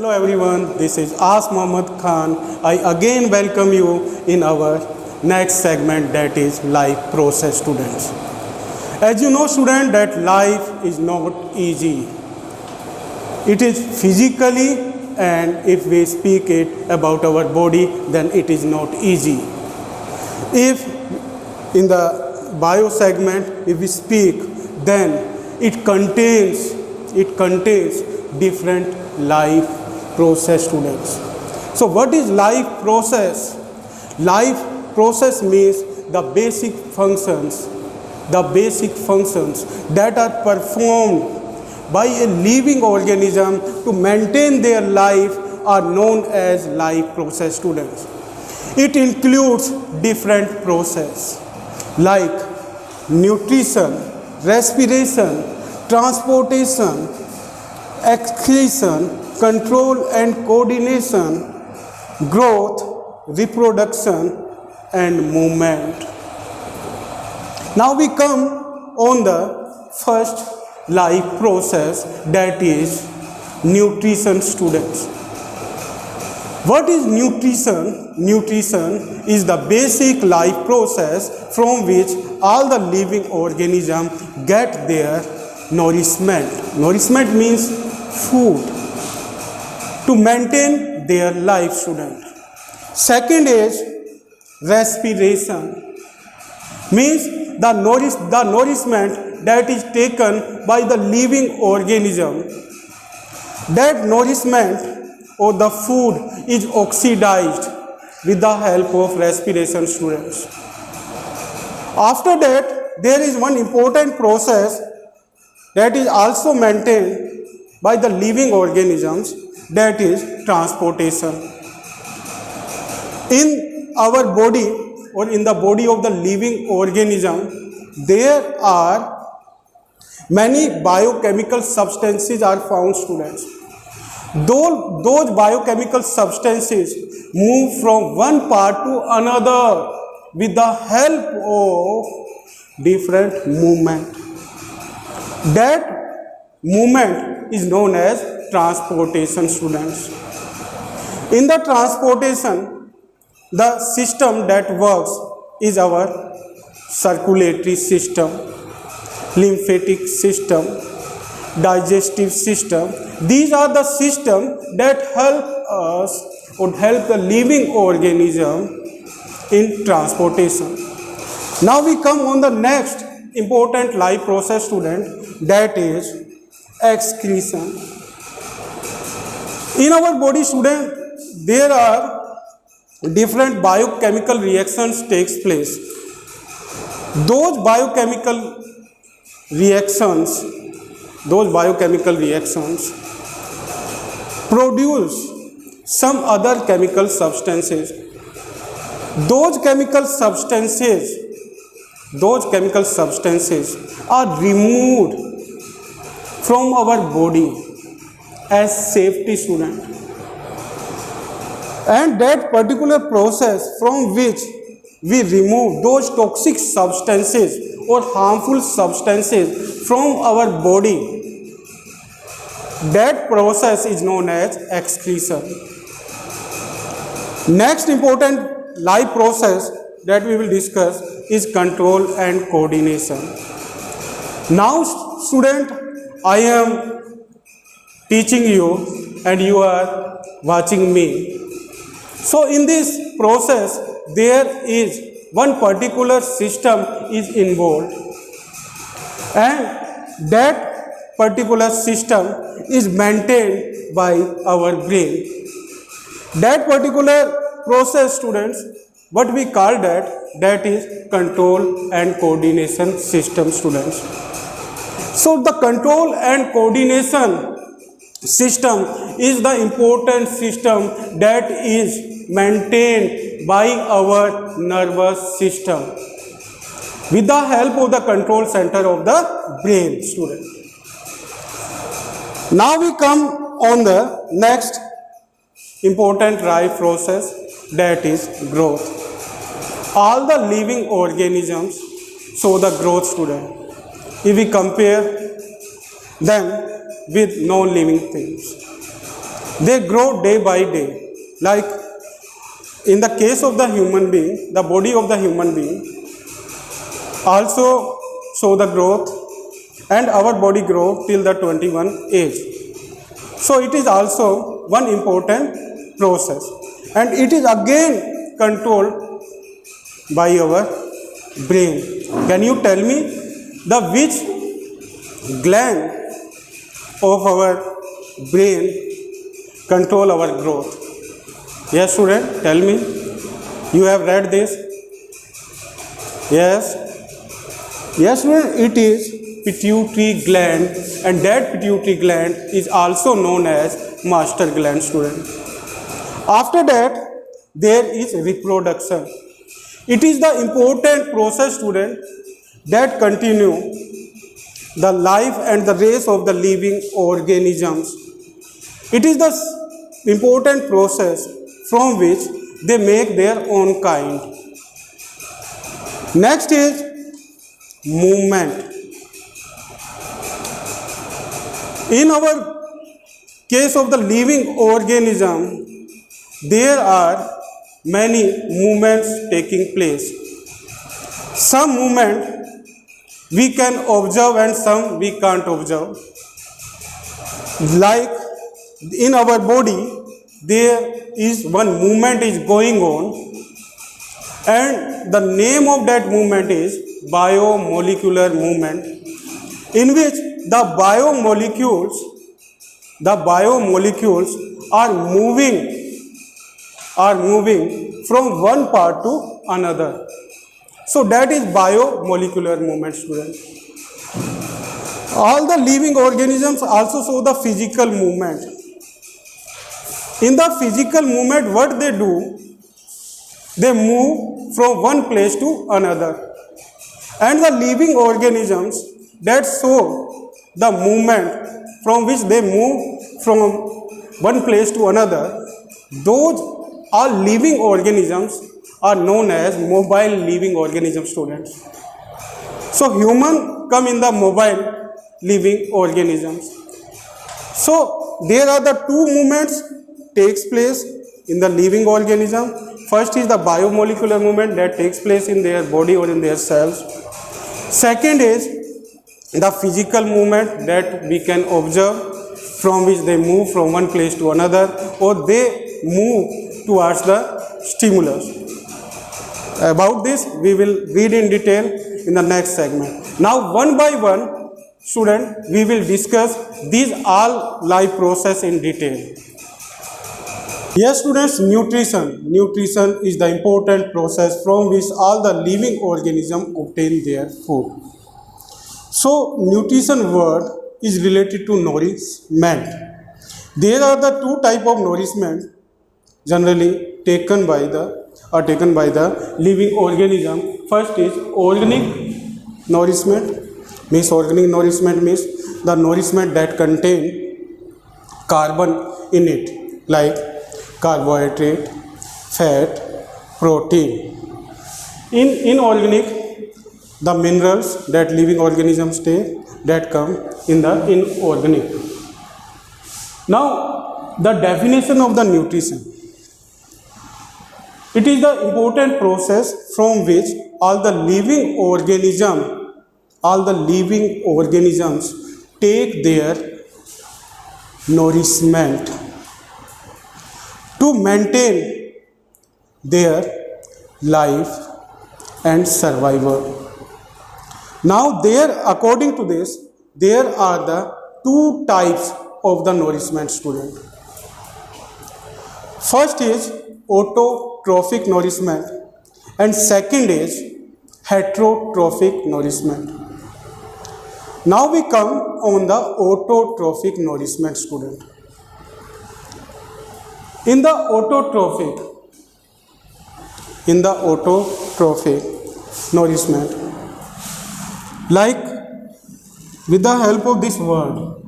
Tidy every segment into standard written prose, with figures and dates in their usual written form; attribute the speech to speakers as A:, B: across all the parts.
A: Hello everyone, this is As Mohammad Khan. I again welcome you in our next segment, that is life process, students. As you know, student, that life is not easy. It is physically, and if we speak it about our body, then it is not easy. If in the bio segment, if we speak, then it contains different life process, students. So what is life process? Life process means the basic functions that are performed by a living organism to maintain their life are known as life process, students. It includes different process like nutrition, respiration, transportation, excretion, control and coordination, growth, reproduction and movement. Now we come on the first life process, that is nutrition, students. What is nutrition? Nutrition is the basic life process from which all the living organisms get their nourishment. Nourishment means food to maintain their life, student. Second is respiration, means the nourishment that is taken by the living organism. That nourishment or the food is oxidized with the help of respiration, students. After that, there is one important process that is also maintained by the living organisms, that is transportation. In our body or in the body of the living organism, there are many biochemical substances are found, students. Those biochemical substances move from one part to another with the help of different movement. That movement is known as transportation, students. In the transportation, the system that works is our circulatory system, lymphatic system, digestive system. These are the systems that help us or help the living organism in transportation. Now we come on the next important life process, student, that is excretion. In our body, student, there are different biochemical reactions takes place. Those biochemical reactions produce some other chemical substances. Those chemical substances are removed from our body as safety, student. And that particular process from which we remove those toxic substances or harmful substances from our body, that process is known as excretion. Next important life process that we will discuss is control and coordination. Now, student, I am teaching you and you are watching me. So in this process, there is one particular system is involved, and that particular system is maintained by our brain. That particular process, students, what we call that is control and coordination system, students. So the control and coordination system is the important system that is maintained by our nervous system with the help of the control center of the brain, student. Now we come on the next important life process, that is growth. All the living organisms show the growth, student. If we compare them with non-living things. They grow day by day. Like in the case of the human being, the body of the human being also show the growth, and our body grow till the 21 age. So it is also one important process, and it is again controlled by our brain. Can you tell me the which gland of our brain control our growth? Yes, student, tell me. You have read this? Yes. Yes, student, it is pituitary gland, and that pituitary gland is also known as master gland, student. After that, there is reproduction. It is the important process, student, that continue the life and the race of the living organisms. It is the important process from which they make their own kind. Next is movement. In our case of the living organism, there are many movements taking place. Some movement we can observe and some we can't observe. Like in our body, there is one movement is going on, and the name of that movement is biomolecular movement, in which the biomolecules are moving from one part to another. So that is biomolecular movement, student. All the living organisms also show the physical movement. In the physical movement, what they do, they move from one place to another. And the living organisms that show the movement from which they move from one place to another, those are living organisms are known as mobile living organism, students. So human come in the mobile living organisms. So there are the two movements takes place in the living organism. First is the biomolecular movement that takes place in their body or in their cells. Second is the physical movement that we can observe, from which they move from one place to another, or they move towards the stimulus. About this we will read in detail in the next segment. Now one by one, student, we will discuss these all life process in detail. Yes, students, nutrition. Nutrition is the important process from which all the living organisms obtain their food. So, nutrition word is related to nourishment. There are the two type of nourishment generally taken by the living organism. First is organic nourishment. Organic nourishment means the nourishment that contain carbon in it, like carbohydrate, fat, protein. In inorganic, the minerals that living organisms take that come in the inorganic. Now, the definition of the nutrition. It is the important process from which all the living organisms take their nourishment to maintain their life and survival. Now according to this, there are the two types of the nourishment, student. First is autotrophic nourishment and second is heterotrophic nourishment. Now we come on the autotrophic nourishment, student. In the autotrophic nourishment, like with the help of this word,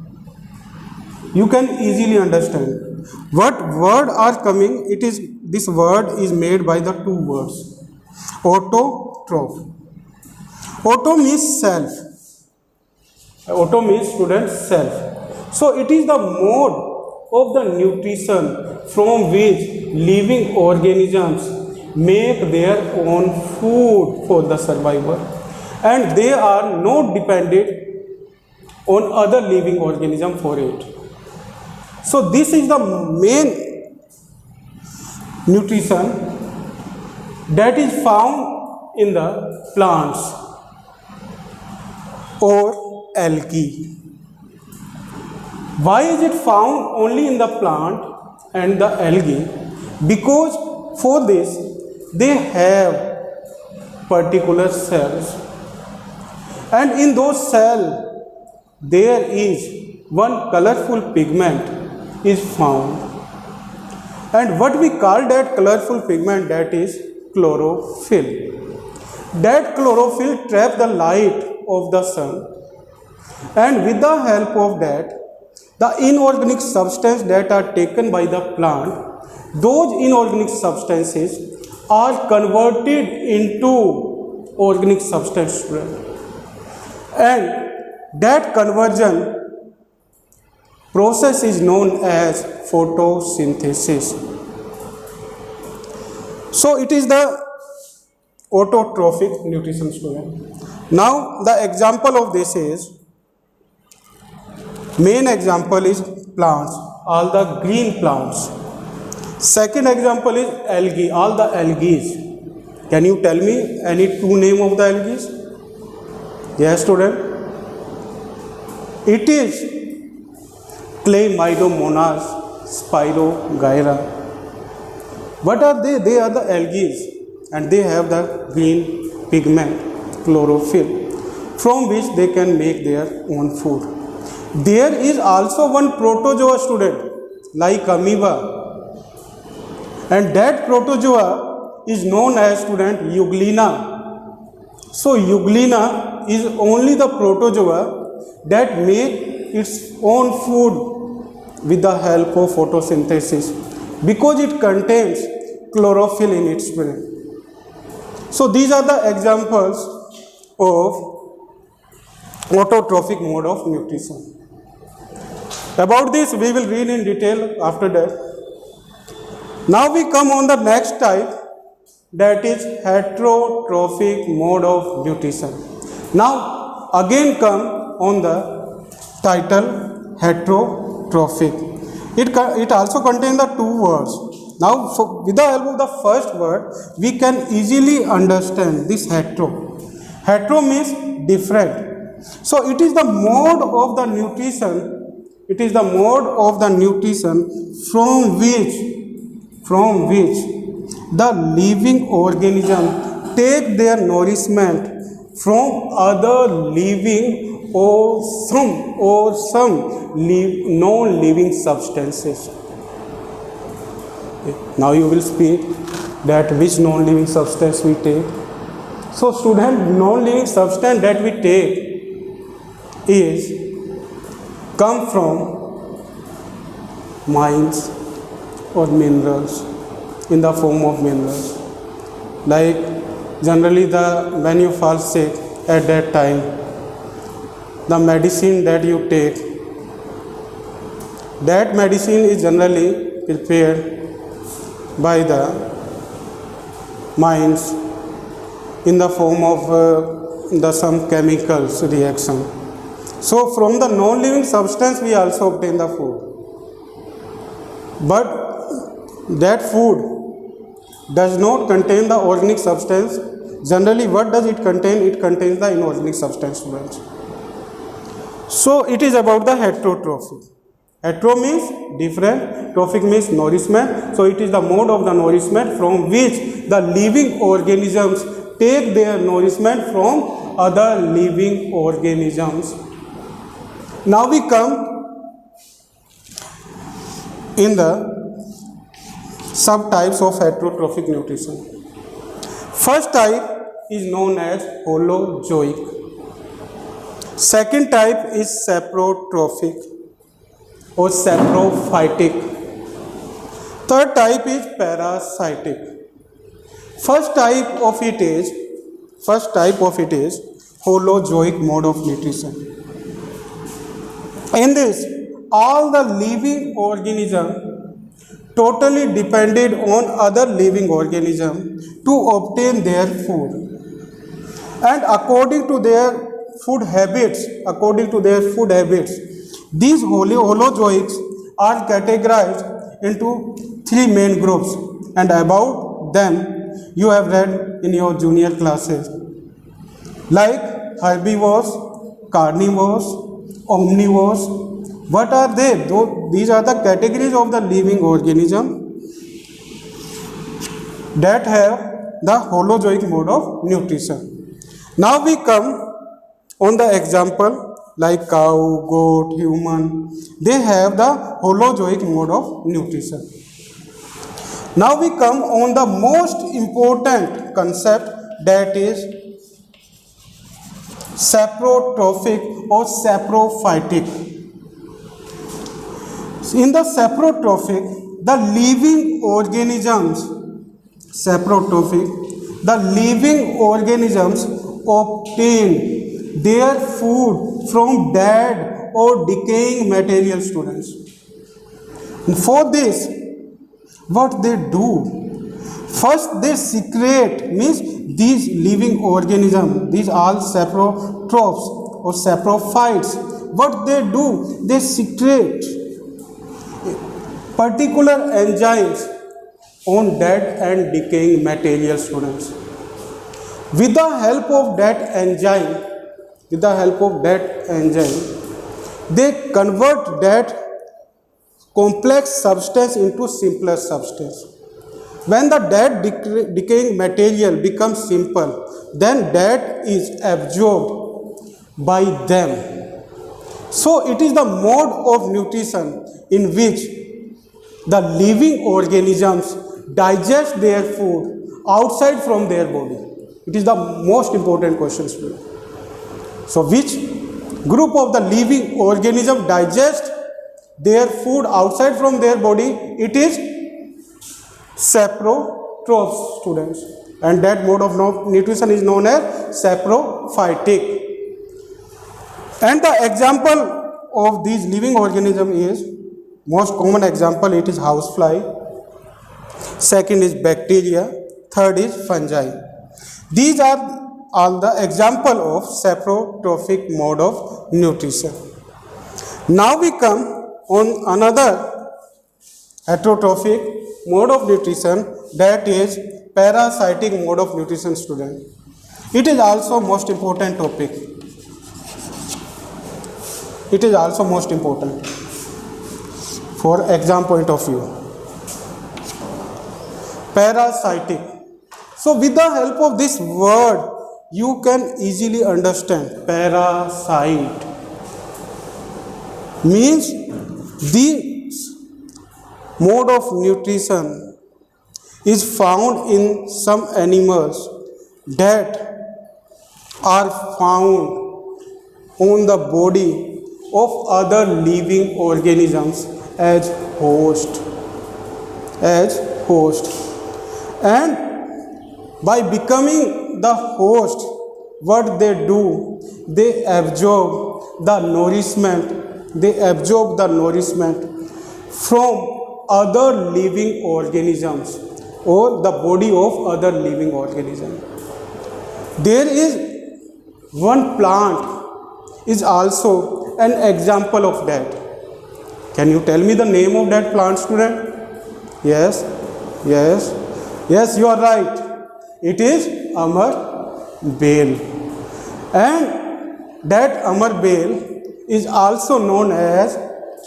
A: you can easily understand what word are coming. This word is made by the two words. Autotroph. Auto means self. Auto means, student, self. So it is the mode of the nutrition from which living organisms make their own food for the survival, and they are not dependent on other living organism for it. So this is the main nutrition that is found in the plants or algae. Why is it found only in the plant and the algae? Because for this they have particular cells, and in those cells there is one colorful pigment is found, and what we call that colorful pigment, that is chlorophyll. That chlorophyll traps the light of the sun, and with the help of that, the inorganic substances that are taken by the plant, those inorganic substances are converted into organic substance, and that conversion process is known as photosynthesis. So it is the autotrophic nutrition, student. Now the example of this is, main example is plants, all the green plants. Second example is algae, all the algae. Can you tell me any two name of the algae? Yes, student. It is Chlamydomonas spirogyra. What are they? They are the algae, and they have the green pigment, chlorophyll, from which they can make their own food. There is also one protozoa, student, like amoeba, and that protozoa is known as, student, Euglena. So Euglena is only the protozoa that make its own food with the help of photosynthesis, because it contains chlorophyll in its brain. So these are the examples of autotrophic mode of nutrition. About this we will read in detail after that. Now we come on the next type, that is heterotrophic mode of nutrition. Now again come on the title heterotrophic. It also contains the two words. Now with the help of the first word we can easily understand this hetero. Hetero means different. So it is the mode of the nutrition. It is the mode of the nutrition from which the living organism take their nourishment from other living or some non-living substances. Now you will speak that which non-living substance we take. So student, non-living substance that we take is come from mines or minerals, in the form of minerals. Like generally when you fall sick at that time, the medicine that you take, that medicine is generally prepared by the mines in the form of some chemicals reaction. So from the non-living substance we also obtain the food. But that food does not contain the organic substance. Generally what does it contain? It contains the inorganic substance, students. So it is about the heterotrophy. Hetero means different, trophic means nourishment. So it is the mode of the nourishment from which the living organisms take their nourishment from other living organisms. Now we come in the subtypes of heterotrophic nutrition. First type is known as holozoic. Second type is saprotrophic or saprophytic. Third type is parasitic. First type of it is holozoic mode of nutrition. In this, all the living organism totally depended on other living organism to obtain their food. And according to their food habits, these holozoics are categorized into three main groups, and about them you have read in your junior classes, like herbivores, carnivores, omnivores. What are they? These are the categories of the living organism that have the holozoic mode of nutrition. Now we come on the example like cow, goat, human. They have the holozoic mode of nutrition. Now we come on the most important concept, that is saprotrophic or saprophytic. In the saprotrophic, the living organisms obtain their food from dead or decaying material, students. And for this, what they do? First they secrete, means these living organisms, these all saprotrophs or saprophytes, what they do? They secrete particular enzymes on dead and decaying material, students. With the help of that enzyme, they convert that complex substance into simpler substance. When the dead decaying material becomes simple, then that is absorbed by them. So it is the mode of nutrition in which the living organisms digest their food outside from their body. It is the most important question, student. So which group of the living organism digest their food outside from their body? It is saprotrophs, students, and that mode of nutrition is known as saprophytic. And the example of these living organism is, most common example, it is housefly, second is bacteria, third is fungi. These are all the example of saprotrophic mode of nutrition. Now we come on another heterotrophic mode of nutrition, that is parasitic mode of nutrition, student. It is also most important topic. It is also most important for exam point of view. Parasitic. So with the help of this word, you can easily understand. Parasite means this mode of nutrition is found in some animals that are found on the body of other living organisms as host. And by becoming the host, what they do, they absorb the nourishment from other living organisms or the body of other living organisms. There is one plant is also an example of that. Can you tell me the name of that plant, student? Yes, you are right. It is Amar Bale. And that Amar Bale is also known as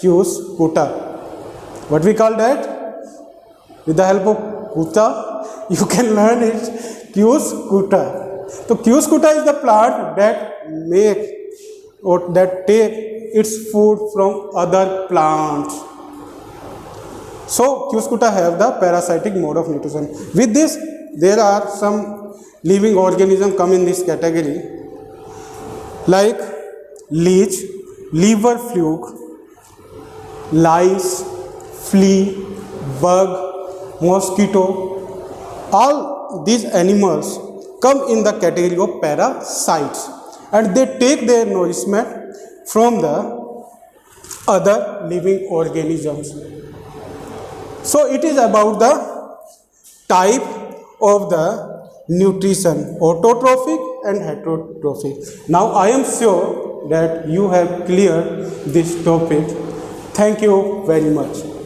A: Cuscuta. What we call that? With the help of Kuta, you can learn it. Cuscuta. So Cuscuta is the plant that take its food from other plants. So Cuscuta have the parasitic mode of nutrition. With this, there are some living organisms come in this category, like leech, liver fluke, lice, flea, bug, mosquito. All these animals come in the category of parasites, and they take their nourishment from the other living organisms. So it is about the type of the nutrition, autotrophic and heterotrophic. Now I am sure that you have cleared this topic. Thank you very much.